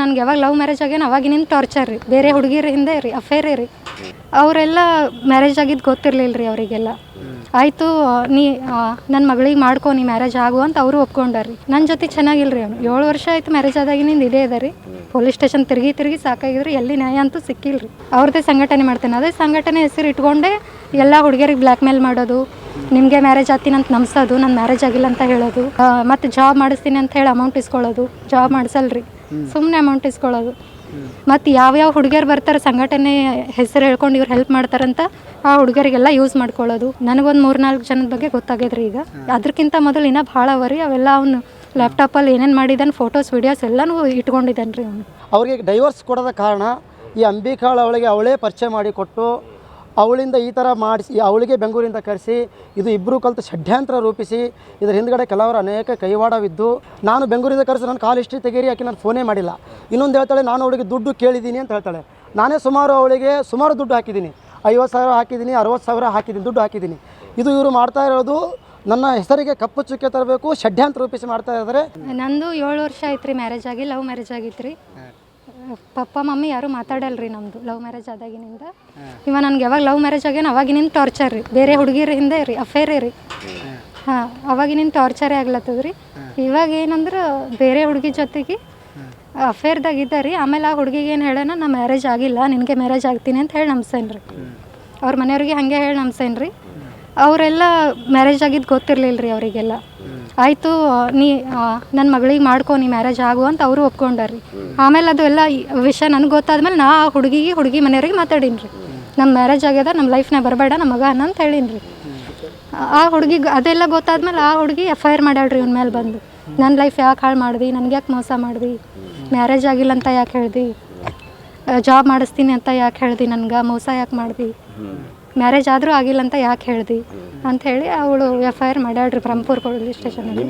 ನನಗೆ ಯಾವಾಗ love marriage ಆಗ್ಯಾನ ಅವಾಗಿನಿಂದ ಟಾರ್ಚರ್ ರೀ. ಬೇರೆ ಹುಡುಗಿರ ಹಿಂದೆ ರೀ, ಅಫೇರೇ ರೀ. ಅವರೆಲ್ಲ ಮ್ಯಾರೇಜ್ ಆಗಿದ್ದು ಗೊತ್ತಿರಲಿಲ್ಲ ರೀ ಅವರಿಗೆಲ್ಲ. ಆಯಿತು ನನ್ನ ಮಗಳಿಗೆ ಮಾಡ್ಕೊ, ನೀ ಮ್ಯಾರೇಜ್ ಆಗು ಅಂತ ಅವರು ಒಪ್ಕೊಂಡಾರ್ರಿ. ನನ್ನ ಜೊತೆ ಚೆನ್ನಾಗಿಲ್ಲ ರೀ. ಅವನು 7 ವರ್ಷ ಆಯಿತು ಮ್ಯಾರೇಜ್ ಆದಾಗಿನಿಂದ ಇದೇ ಇದೆ ರೀ. ಪೊಲೀಸ್ ಸ್ಟೇಷನ್ ತಿರುಗಿ ಸಾಕಾಗಿದ್ರಿ, ಎಲ್ಲಿ ನ್ಯಾಯ ಅಂತೂ ಸಿಕ್ಕಿಲ್ಲ ರೀ. ಅವ್ರದ್ದೇ ಸಂಘಟನೆ ಮಾಡ್ತೇನೆ, ಅದೇ ಸಂಘಟನೆ ಹೆಸರು ಇಟ್ಕೊಂಡೆ ಎಲ್ಲ ಹುಡುಗಿಯರಿಗೆ ಬ್ಲ್ಯಾಕ್ ಮೇಲ್ ಮಾಡೋದು, ನಿಮಗೆ ಮ್ಯಾರೇಜ್ ಆಗ್ತೀನಿ ಅಂತ ನಂಬಿಸೋದು, ನನ್ನ ಮ್ಯಾರೇಜ್ ಆಗಿಲ್ಲ ಅಂತ ಹೇಳೋದು, ಮತ್ತು ಜಾಬ್ ಮಾಡಿಸ್ತೀನಿ ಅಂತ ಹೇಳಿ ಅಮೌಂಟ್ ಇಸ್ಕೊಳ್ಳೋದು. ಜಾಬ್ ಮಾಡಿಸಲ್ರಿ, ಸುಮ್ಮನೆ ಅಮೌಂಟ್ ಇಸ್ಕೊಳ್ಳೋದು. ಮತ್ತು ಯಾವ್ಯಾವ ಹುಡುಗಿಯರು ಬರ್ತಾರೆ ಸಂಘಟನೆ ಹೆಸರು ಹೇಳ್ಕೊಂಡು ಇವ್ರು ಹೆಲ್ಪ್ ಮಾಡ್ತಾರಂತ ಆ ಹುಡುಗರಿಗೆಲ್ಲ ಯೂಸ್ ಮಾಡ್ಕೊಳ್ಳೋದು. ನನಗೊಂದು 3-4 ಜನದ ಬಗ್ಗೆ ಗೊತ್ತಾಗ್ಯದ್ರಿ. ಈಗ ಅದಕ್ಕಿಂತ ಮೊದಲು ಇನ್ನೂ ಭಾಳ ಅವರಿ. ಅವೆಲ್ಲ ಅವನು ಲ್ಯಾಪ್ಟಾಪಲ್ಲಿ ಏನೇನು ಮಾಡಿದ್ದಾನೆ, ಫೋಟೋಸ್ ವಿಡಿಯೋಸ್ ಎಲ್ಲನೂ ಇಟ್ಕೊಂಡಿದ್ದಾನೆ ರೀ ಅವನು. ಅವ್ರಿಗೆ ಡೈವರ್ಸ್ ಕೊಡೋದ ಕಾರಣ ಈ ಅಂಬಿಕಾಳು ಅವಳೇ ಪರಿಚಯ ಮಾಡಿಕೊಟ್ಟು ಅವಳಿಂದ ಈ ಥರ ಮಾಡಿಸಿ ಅವಳಿಗೆ ಬೆಂಗಳೂರಿಂದ ಕರೆಸಿ ಇದು ಇಬ್ಬರು ಕಲಿತು ಷಡ್ಯಂತ್ರ ರೂಪಿಸಿ ಇದರ ಹಿಂದ್ಗಡೆ ಕೆಲವರು ಅನೇಕ ಕೈವಾಡವಿದ್ದು, ನಾನು ಬೆಂಗಳೂರಿಂದ ಕರೆಸಿ ನನ್ನ ಕಾಲ್ ಹಿಸ್ಟ್ರಿ ತೆಗೀರಿ, ಯಾಕೆ ನಾನು ಫೋನೇ ಮಾಡಿಲ್ಲ. ಇನ್ನೊಂದು ಹೇಳ್ತಾಳೆ, ನಾನು ಅವಳಿಗೆ ದುಡ್ಡು ಕೇಳಿದ್ದೀನಿ ಅಂತ ಹೇಳ್ತಾಳೆ. ನಾನೇ ಅವಳಿಗೆ ಸುಮಾರು ದುಡ್ಡು ಹಾಕಿದ್ದೀನಿ, 50,000 ಹಾಕಿದ್ದೀನಿ, 60,000 ಹಾಕಿದ್ದೀನಿ, ದುಡ್ಡು ಹಾಕಿದ್ದೀನಿ. ಇದು ಇವರು ಮಾಡ್ತಾ ಇರೋದು ನನ್ನ ಹೆಸರಿಗೆ ಕಪ್ಪು ಚುಕ್ಕೆ ತರಬೇಕು, ಷಡ್ಯಂತ್ರ ರೂಪಿಸಿ ಮಾಡ್ತಾ ಇದ್ದಾರೆ. ನಂದು 7 ವರ್ಷ ಆಯ್ತು ರೀ ಮ್ಯಾರೇಜ್ ಆಗಿ. ಲವ್ ಮ್ಯಾರೇಜ್ ಆಗಿತ್ತು ರೀ. ಪಪ್ಪ ಮಮ್ಮಿ ಯಾರೂ ಮಾತಾಡಲ್ರಿ ನಮ್ಮದು ಲವ್ ಮ್ಯಾರೇಜ್ ಆದಾಗಿನಿಂದ. ನನಗೆ ಯಾವಾಗ ಲವ್ ಮ್ಯಾರೇಜ್ ಆಗ್ಯಾನ ಅವಾಗಿನಿಂದ ಟಾರ್ಚರ್ ರೀ. ಬೇರೆ ಹುಡುಗಿರ ಹಿಂದೆ ರೀ, ಅಫೇರೇ ರೀ. ಅವಾಗಿನಿಂದ ಟಾರ್ಚರೇ ಆಗ್ಲತ್ತದ ರೀ. ಇವಾಗ ಏನಂದ್ರೆ ಬೇರೆ ಹುಡುಗಿ ಜೊತೆಗೆ ಅಫೇರ್ದಾಗಿದ್ದ ರೀ. ಆಮೇಲೆ ಆ ಹುಡುಗಿಗೆ ಏನು ಹೇಳೋಣ, ನಾ ಮ್ಯಾರೇಜ್ ಆಗಿಲ್ಲ, ನಿನಗೆ ಮ್ಯಾರೇಜ್ ಆಗ್ತೀನಿ ಅಂತ ಹೇಳಿ ನಂಬ್ಸೇನೆ ರೀ. ಅವ್ರ ಮನೆಯವ್ರಿಗೆ ಹಾಗೆ ಹೇಳಿ ನಂಬ್ಸೇನೆ ರೀ. ಅವರೆಲ್ಲ ಮ್ಯಾರೇಜ್ ಆಗಿದ್ದು ಗೊತ್ತಿರಲಿಲ್ಲ ರೀ ಅವರಿಗೆಲ್ಲ. ಆಯಿತು ನನ್ನ ಮಗಳಿಗೆ ಮಾಡ್ಕೊ, ನೀ ಮ್ಯಾರೇಜ್ ಆಗು ಅಂತ ಅವರು ಒಪ್ಕೊಂಡಾರ್ರಿ. ಆಮೇಲೆ ಅದು ಎಲ್ಲ ವಿಷಯ ನನಗೆ ಗೊತ್ತಾದ್ಮೇಲೆ ನಾ ಆ ಹುಡುಗಿ ಮನೆಯವ್ರಿಗೆ ಮಾತಾಡೀನಿ ರೀ. ನಮ್ಮ ಮ್ಯಾರೇಜ್ ಆಗ್ಯದ, ನಮ್ಮ ಲೈಫ್ನಾಗ ಬರಬೇಡ ನಮ್ಮ ಮಗ ಅಂತ ಹೇಳೀನಿ ರೀ. ಆ ಹುಡುಗಿಗೆ ಅದೆಲ್ಲ ಗೊತ್ತಾದ್ಮೇಲೆ ಆ ಹುಡುಗಿ FIR ಮಾಡ್ಯಾಳ್ರಿ ಇವ್ನ ಮೇಲೆ ಬಂದು. ನನ್ನ ಲೈಫ್ ಯಾಕೆ ಹಾಳು ಮಾಡ್ದು, ನನಗೆ ಯಾಕೆ ಮೋಸ ಮಾಡ್ದು, ಮ್ಯಾರೇಜ್ ಆಗಿಲ್ಲ ಅಂತ ಯಾಕೆ ಹೇಳ್ದು, ಜಾಬ್ ಮಾಡಿಸ್ತೀನಿ ಅಂತ ಯಾಕೆ ಹೇಳ್ದು, ನನಗೆ ಮೋಸ ಯಾಕೆ ಮಾಡ್ದು, ಮ್ಯಾರೇಜ್ ಆದರೂ ಆಗಿಲ್ಲ ಅಂತ ಯಾಕೆ ಹೇಳ್ದು ಅಂಥೇಳಿ ಅವಳು FIR ಮಾಡ್ಯಾಳ್ರಿ ಬ್ರಹ್ಮಪುರ ಪೊಲೀಸ್ ಸ್ಟೇಷನಲ್ಲಿ.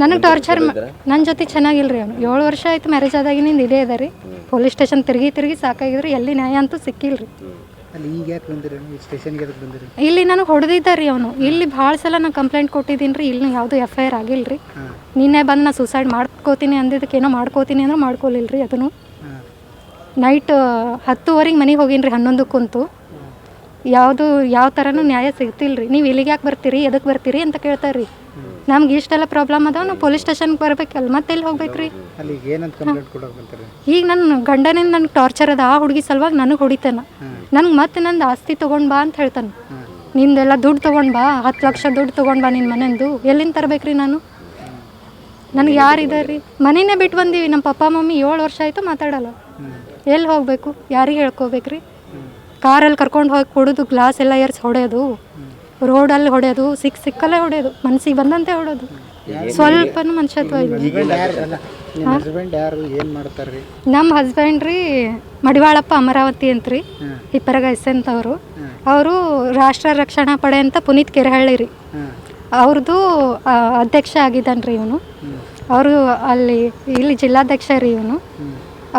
ನನಗೆ ಟಾರ್ಚರ್, ನನ್ನ ಜೊತೆ ಚೆನ್ನಾಗಿಲ್ಲ ರೀ. ಅವನು 7 ವರ್ಷ ಆಯಿತು ಮ್ಯಾರೇಜ್ ಆದಾಗಿನಿಂದ ಇದೇ ಇದೆ ರೀ. ಪೊಲೀಸ್ ಸ್ಟೇಷನ್ ತಿರುಗಿ ಸಾಕಾಗಿದ್ರಿ, ಎಲ್ಲಿ ನ್ಯಾಯ ಅಂತೂ ಸಿಕ್ಕಿಲ್ಲ ರೀ. ಇಲ್ಲಿ ನನಗೆ ಹೊಡೆದಿದ್ದ ರೀ ಅವನು. ಇಲ್ಲಿ ಭಾಳ ಸಲ ನಾನು ಕಂಪ್ಲೇಂಟ್ ಕೊಟ್ಟಿದ್ದೀನಿ ರೀ. ಇಲ್ಲಿ ಯಾವುದೂ FIR ಆಗಿಲ್ಲ ರೀ. ನಿನ್ನೆ ಬಂದು ನಾನು ಸೂಸೈಡ್ ಮಾಡ್ಕೋತೀನಿ ಅಂದಿದ್ದಕ್ಕೆ ಏನೋ ಮಾಡ್ಕೋತೀನಿ ಅಂದ್ರೆ ಮಾಡ್ಕೊಲಿಲ್ಲ ರೀ. ಅದನ್ನು ನೈಟ್ 10:00 ಮನೆಗೆ ಹೋಗೀನಿ ರೀ, 11 ಕುಂತು. ಯಾವ ಥರನೂ ನ್ಯಾಯ ಸಿಗ್ತಿಲ್ಲ ರೀ. ನೀವು ಇಲ್ಲಿಗೆ ಯಾಕೆ ಬರ್ತೀರಿ, ಎದಕ್ಕೆ ಬರ್ತೀರಿ ಅಂತ ಕೇಳ್ತಾರೆ ರೀ. ನಮ್ಗೆ ಇಷ್ಟೆಲ್ಲ ಪ್ರಾಬ್ಲಮ್ ಅದಾವ, ನಾವು ಪೊಲೀಸ್ ಸ್ಟೇಷನ್ಗೆ ಬರ್ಬೇಕಲ್ಲ, ಮತ್ತೆ ಎಲ್ಲಿ ಹೋಗ್ಬೇಕು ರೀ. ಈಗ ನನ್ನ ಗಂಡನಿಂದ ನನಗೆ ಟಾರ್ಚರ್ ಅದ. ಆ ಹುಡುಗಿ ಸಲುವಾಗಿ ನನಗೆ ಹೊಡಿತಾನೆ. ನನಗೆ ಮತ್ತೆ ನಂದು ಆಸ್ತಿ ತೊಗೊಂಡು ಬಾ ಅಂತ ಹೇಳ್ತಾನೆ. ನಿಂದೆಲ್ಲ ದುಡ್ಡು ತೊಗೊಂಡು ಬಾ, 10 ಲಕ್ಷ ದುಡ್ಡು ತೊಗೊಂಡು ಬಾ ನಿನ್ನ ಮನೆಯದು. ಎಲ್ಲಿಂದ ತರಬೇಕು ರೀ ನಾನು? ನನಗೆ ಯಾರಿದ್ದಾರೆ ರೀ? ಮನೆಯೇ ಬಿಟ್ಟು ಬಂದೀವಿ. ನಮ್ಮ ಪಪ್ಪ ಮಮ್ಮಿ 7 ವರ್ಷ ಆಯಿತು ಮಾತಾಡಲ್ಲ. ಎಲ್ಲಿ ಹೋಗಬೇಕು, ಯಾರಿಗೆ ಹೇಳ್ಕೋಬೇಕು ರೀ? ಕಾರಲ್ಲಿ ಕರ್ಕೊಂಡು ಹೋಗಿ ಕುಡಿದು ಗ್ಲಾಸ್ ಎಲ್ಲ ಏರ್ಸಿ ಹೊಡೆಯೋದು, ರೋಡಲ್ಲಿ ಹೊಡೆಯೋದು, ಸಿಕ್ಕಲ್ಲೇ ಹೊಡೆಯೋದು, ಮನಸ್ಸಿಗೆ ಬಂದಂತೆ ಹೊಡೆಯೋದು. ಸ್ವಲ್ಪನೂ ಮನುಷ್ಯತ್ವ ಇಲ್ಲ. ನಮ್ಮ ಹಸ್ಬೆಂಡ್ ರೀ ಮಡಿವಾಳಪ್ಪ ಅಮರಾವತಿ ಅಂತ್ರಿ, ಹಿಪ್ಪರಗ ಅಂತವರು. ಅವರು ರಾಷ್ಟ್ರ ರಕ್ಷಣಾ ಪಡೆ ಅಂತ ಪುನೀತ್ ಕೆರೆಹಳ್ಳಿ ರೀ, ಅವ್ರದ್ದು ಅಧ್ಯಕ್ಷ ಆಗಿದ್ದಾನೆ ರೀ ಇವನು. ಅವರು ಇಲ್ಲಿ ಜಿಲ್ಲಾಧ್ಯಕ್ಷ ರೀ ಇವನು.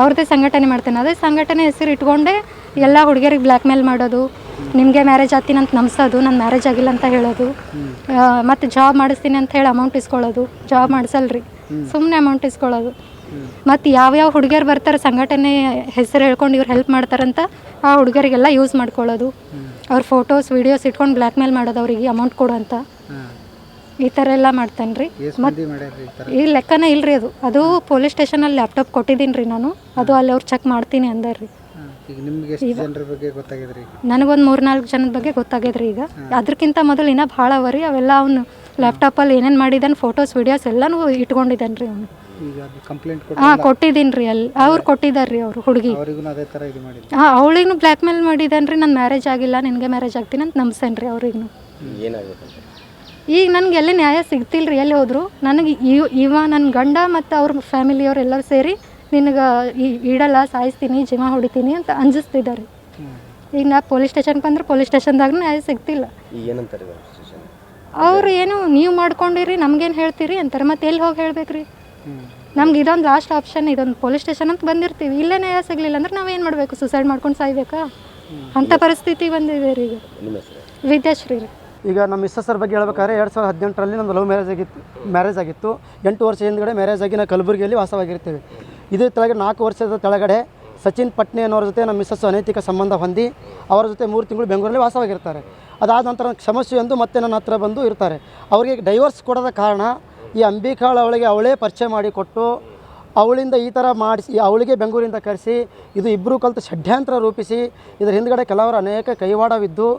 ಅವ್ರದ್ದೇ ಸಂಘಟನೆ ಮಾಡ್ತೇನೆ, ಅದೇ ಸಂಘಟನೆ ಹೆಸರು ಇಟ್ಕೊಂಡೆ ಎಲ್ಲ ಹುಡುಗಿಯರಿಗೆ ಬ್ಲ್ಯಾಕ್ ಮೇಲ್ ಮಾಡೋದು, ನಿಮಗೆ ಮ್ಯಾರೇಜ್ ಆಗ್ತೀನಿ ಅಂತ ನಂಬಿಸೋದು, ನನ್ನ ಮ್ಯಾರೇಜ್ ಆಗಿಲ್ಲ ಅಂತ ಹೇಳೋದು, ಮತ್ತು ಜಾಬ್ ಮಾಡಿಸ್ತೀನಿ ಅಂತ ಹೇಳಿ ಅಮೌಂಟ್ ಇಸ್ಕೊಳ್ಳೋದು. ಜಾಬ್ ಮಾಡಿಸಲ್ರಿ, ಸುಮ್ಮನೆ ಅಮೌಂಟ್ ಇಸ್ಕೊಳ್ಳೋದು. ಮತ್ತು ಯಾವ್ಯಾವ ಹುಡುಗಿಯರು ಬರ್ತಾರೆ ಸಂಘಟನೆ ಹೆಸರು ಹೇಳ್ಕೊಂಡು ಇವ್ರು ಹೆಲ್ಪ್ ಮಾಡ್ತಾರಂತ ಆ ಹುಡುಗರಿಗೆಲ್ಲ ಯೂಸ್ ಮಾಡ್ಕೊಳ್ಳೋದು. ಅವ್ರ ಫೋಟೋಸ್ ವಿಡಿಯೋಸ್ ಇಟ್ಕೊಂಡು ಬ್ಲ್ಯಾಕ್ ಮೇಲ್ ಮಾಡೋದು, ಅವರಿಗೆ ಅಮೌಂಟ್ ಕೊಡು ಅಂತ. ಈ ಥರ ಎಲ್ಲ ಮಾಡ್ತಾನೆ ರೀ. ಮತ್ತು ಈ ಲೆಕ್ಕನೇ ಇಲ್ಲರಿ. ಅದು ಪೊಲೀಸ್ ಸ್ಟೇಷನಲ್ಲಿ ಲ್ಯಾಪ್ಟಾಪ್ ಕೊಟ್ಟಿದ್ದೀನಿ ರೀ ನಾನು. ಅದು ಅಲ್ಲಿ ಅವ್ರು ಚೆಕ್ ಮಾಡ್ತೀನಿ ಅಂದಾರ ರೀ. ನನಗೊಂದು 3-4 ಜನದ ಬಗ್ಗೆ ಗೊತ್ತಾಗ್ಯದ್ರಿ. ಈಗ ಅದಕ್ಕಿಂತ ಮೊದಲು ಇನ್ನೂ ಭಾಳ ಅವರಿ. ಅವೆಲ್ಲ ಅವನು ಲ್ಯಾಪ್ಟಾಪಲ್ಲಿ ಏನೇನು ಮಾಡಿದ್ದಾನೆ, ಫೋಟೋಸ್ ವಿಡಿಯೋಸ್ ಎಲ್ಲನೂ ಇಟ್ಕೊಂಡಿದ್ದಾನೆ ರೀ ಅವನು. ಕೊಟ್ಟಿದ್ದೀನಿ ರೀ. ಅಲ್ಲಿ ಅವ್ರು ಕೊಟ್ಟಿದ್ದಾರೆ ರೀ, ಅವರು ಹುಡುಗಿ. ಅವಳಿಗೂ ಬ್ಲ್ಯಾಕ್ ಮೇಲ್ ಮಾಡಿದ್ದಾನೆ ರೀ. ನನ್ನ ಮ್ಯಾರೇಜ್ ಆಗಿಲ್ಲ, ನಿನಗೆ ಮ್ಯಾರೇಜ್ ಆಗ್ತೀನಿ ಅಂತ ನಂಬಿಸೇನೆ ರೀ ಅವ್ರಿಗೂ. ಈಗ ನನಗೆ ಎಲ್ಲಿ ನ್ಯಾಯ ಸಿಗ್ತಿಲ್ಲ ರೀ. ಎಲ್ಲಿ ಹೋದರು ನನಗೆ ನನ್ನ ಗಂಡ ಮತ್ತು ಅವ್ರ ಫ್ಯಾಮಿಲಿಯವ್ರು ಎಲ್ಲರೂ ಸೇರಿ ನಿನಗೆ ಇಡಲ್ಲ, ಸಾಯಿಸ್ತೀನಿ, ಜೀವ ಹೊಡಿತೀನಿ ಅಂತ ಅಂಜಿಸ್ತಿದ್ದಾರೆ. ಈಗ ನಾ ಪೊಲೀಸ್ ಸ್ಟೇಷನ್ಗೆ ಬಂದ್ರೆ ಪೊಲೀಸ್ ಸ್ಟೇಷನ್ದಾಗ ನ್ಯಾಯ ಸಿಗ್ತಿಲ್ಲ. ಅವ್ರು ಏನು ನೀವು ಮಾಡ್ಕೊಂಡಿರಿ, ನಮ್ಗೇನು ಹೇಳ್ತೀರಿ ಅಂತಾರೆ. ಮತ್ತೆ ಎಲ್ಲಿ ಹೋಗಿ ಹೇಳ್ಬೇಕ್ರಿ? ನಮ್ಗೆ ಇದೊಂದು ಲಾಸ್ಟ್ ಆಪ್ಷನ್, ಇದೊಂದು ಪೊಲೀಸ್ ಸ್ಟೇಷನ್ ಅಂತ ಬಂದಿರ್ತೀವಿ. ಇಲ್ಲೇ ನ್ಯಾಯ ಸಿಗಲಿಲ್ಲ ಅಂದ್ರೆ ನಾವೇನು ಮಾಡಬೇಕು? ಸೂಸೈಡ್ ಮಾಡ್ಕೊಂಡು ಸಾಯ್ಬೇಕಾ? ಅಂಥ ಪರಿಸ್ಥಿತಿ ಬಂದಿದೆ ರೀ ಈಗ. ವಿದ್ಯಾಶ್ರೀ ರೀ. ಈಗ ನಮ್ಮ ಮಿಸ್ಸಸ್ಸರ ಬಗ್ಗೆ ಹೇಳ್ಬೇಕಾದ್ರೆ 2018ರಲ್ಲಿ ನಮ್ಮದು ಲವ್ ಮ್ಯಾರೇಜ್ ಆಗಿತ್ತು. 8 ವರ್ಷ ಹಿಂದ್ಗಡೆ ಮ್ಯಾರೇಜ್ ಆಗಿ ನಾವು ಕಲಬುರಗಿಯಲ್ಲಿ ವಾಸವಾಗಿರ್ತೀವಿ. ಇದ್ರ ಕೆಳಗೆ 4 ವರ್ಷದ ಕೆಳಗಡೆ ಸಚಿನ್ ಪಟ್ನೆ ಅನ್ನೋರ ಜೊತೆ ನಮ್ಮ ಮಿಸ್ಸಸ್ ಅನೈತಿಕ ಸಂಬಂಧ ಹೊಂದಿ ಅವರ ಜೊತೆ 3 ತಿಂಗಳು ಬೆಂಗಳೂರಲ್ಲಿ ವಾಸವಾಗಿರ್ತಾರೆ. ಅದಾದ ನಂತರ ಕ್ಷಮಸ್ಸು ಎಂದು ಮತ್ತೆ ನನ್ನ ಹತ್ರ ಬಂದು ಇರ್ತಾರೆ. ಅವರಿಗೆ ಡೈವರ್ಸ್ ಕೊಡೋದ ಕಾರಣ ಈ ಅಂಬಿಕಾಳು ಅವಳಿಗೆ ಅವಳೇ ಪರಿಚಯ ಮಾಡಿಕೊಟ್ಟು ಅವಳಿಂದ ಈ ಥರ ಮಾಡಿಸಿ ಅವಳಿಗೆ ಬೆಂಗಳೂರಿಂದ ಕರೆಸಿ ಇದು ಇಬ್ಬರು ಕಲಿತು ಷಡ್ಯಂತ್ರ ರೂಪಿಸಿ ಇದರ ಹಿಂದ್ಗಡೆ ಕೆಲವರು ಅನೇಕ ಕೈವಾಡವಿದ್ದು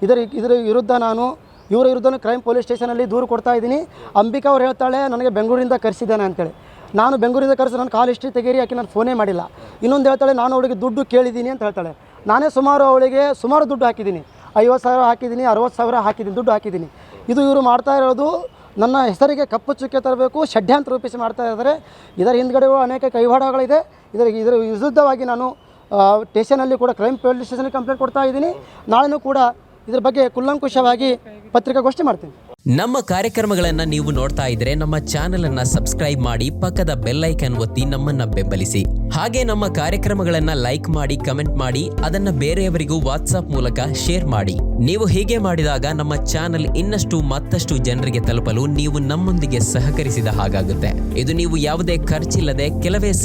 ಇದರ ವಿರುದ್ಧ ನಾನು ಇವರ ವಿರುದ್ಧ ಕ್ರೈಮ್ ಪೊಲೀಸ್ ಸ್ಟೇಷನಲ್ಲಿ ದೂರು ಕೊಡ್ತಾ ಇದ್ದೀನಿ. ಅಂಬಿಕಾ ಅವ್ರು ಹೇಳ್ತಾಳೆ ನನಗೆ ಬೆಂಗಳೂರಿಂದ ಕರೆಸಿದ್ದಾನೆ ಅಂತೇಳಿ. ನಾನು ಬೆಂಗಳೂರಿಂದ ಕರೆಸಿ ನನ್ನ ಕಾಲ್ ಹಿಸ್ಟ್ರಿ ತೆಗೀರಿ, ಯಾಕೆ ನಾನು ಫೋನೇ ಮಾಡಿಲ್ಲ. ಇನ್ನೊಂದು ಹೇಳ್ತಾಳೆ ನಾನು ಅವಳಿಗೆ ದುಡ್ಡು ಕೇಳಿದ್ದೀನಿ ಅಂತ ಹೇಳ್ತಾಳೆ. ನಾನೇ ಅವಳಿಗೆ ಸುಮಾರು ದುಡ್ಡು ಹಾಕಿದ್ದೀನಿ, 50,000 ಹಾಕಿದ್ದೀನಿ, 60,000 ಹಾಕಿದ್ದೀನಿ, ದುಡ್ಡು ಹಾಕಿದ್ದೀನಿ. ಇದು ಇವರು ಮಾಡ್ತಾ ಇರೋದು ನನ್ನ ಹೆಸರಿಗೆ ಕಪ್ಪು ಚುಕ್ಕೆ ತರಬೇಕು, ಷಡ್ಯಂತ್ರ ರೂಪಿಸಿ ಮಾಡ್ತಾ ಇದ್ದಾರೆ. ಇದರ ಹಿಂದ್ಗಡೆಗೂ ಅನೇಕ ಕೈವಾಡಗಳಿದೆ. ಇದರ ವಿರುದ್ಧವಾಗಿ ನಾನು ಸ್ಟೇಷನಲ್ಲಿ ಕೂಡ ಕ್ರೈಮ್ ಪೊಲೀಸ್ ಸ್ಟೇಷನ್ಗೆ ಕಂಪ್ಲೇಂಟ್ ಕೊಡ್ತಾ ಇದ್ದೀನಿ. ನಾಳೆನೂ ಕೂಡ ಇದ್ರ ಬಗ್ಗೆ ಕೂಲಂಕುಷವಾಗಿ ಪತ್ರಿಕಾಗೋಷ್ಠಿ ಮಾಡ್ತೀನಿ. ನಮ್ಮ ಕಾರ್ಯಕ್ರಮಗಳನ್ನು ನೀವು ನೋಡ್ತಾ ಇದ್ರೆ ನಮ್ಮ ಚಾನೆಲ್ ಅನ್ನ ಸಬ್ಸ್ಕ್ರೈಬ್ ಮಾಡಿ, ಪಕ್ಕದ ಬೆಲ್ ಐಕಾನ್ ಒತ್ತಿ ನಮ್ಮನ್ನ ಬೆಂಬಲಿಸಿ. ಹಾಗೆ ನಮ್ಮ ಕಾರ್ಯಕ್ರಮಗಳನ್ನ ಲೈಕ್ ಮಾಡಿ, ಕಮೆಂಟ್ ಮಾಡಿ, ಅದನ್ನ ಬೇರೆಯವರಿಗೂ ವಾಟ್ಸ್ಆಪ್ ಮೂಲಕ ಶೇರ್ ಮಾಡಿ. ನೀವು ಹೀಗೆ ಮಾಡಿದಾಗ ನಮ್ಮ ಚಾನೆಲ್ ಇನ್ನಷ್ಟು ಮತ್ತಷ್ಟು ಜನರಿಗೆ ತಲುಪಲು ನೀವು ನಮ್ಮೊಂದಿಗೆ ಸಹಕರಿಸಿದ ಹಾಗಾಗುತ್ತೆ. ಇದು ನೀವು ಯಾವುದೇ ಖರ್ಚಿಲ್ಲದೆ ಕೆಲವೇ